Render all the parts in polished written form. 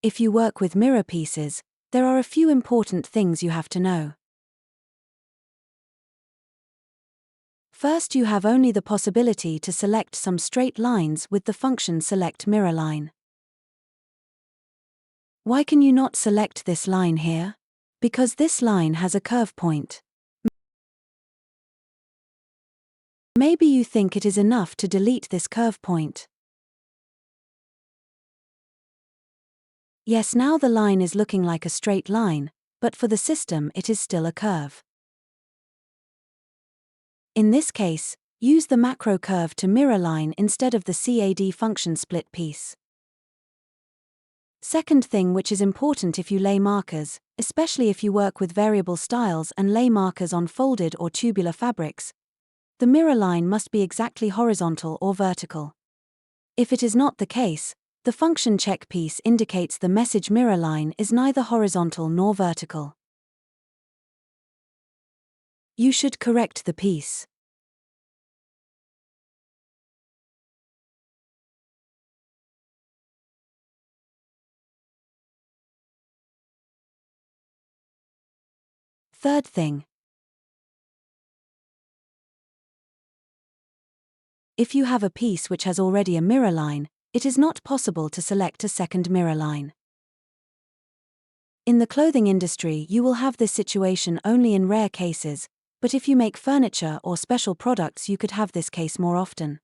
If you work with mirror pieces, there are a few important things you have to know. First, you have only the possibility to select some straight lines with the function Select Mirror Line. Why can you not select this line here? Because this line has a curve point. Maybe you think it is enough to delete this curve point. Yes, now the line is looking like a straight line, but for the system it is still a curve. In this case, use the macro curve to mirror line instead of the CAD function split piece. Second thing which is important if you lay markers, especially if you work with variable styles and lay markers on folded or tubular fabrics, the mirror line must be exactly horizontal or vertical. If it is not the case, the function check piece indicates the message mirror line is neither horizontal nor vertical. You should correct the piece. Third thing. If you have a piece which has already a mirror line, it is not possible to select a second mirror line. In the clothing industry, you will have this situation only in rare cases, but if you make furniture or special products, you could have this case more often.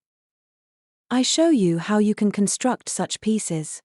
I show you how you can construct such pieces.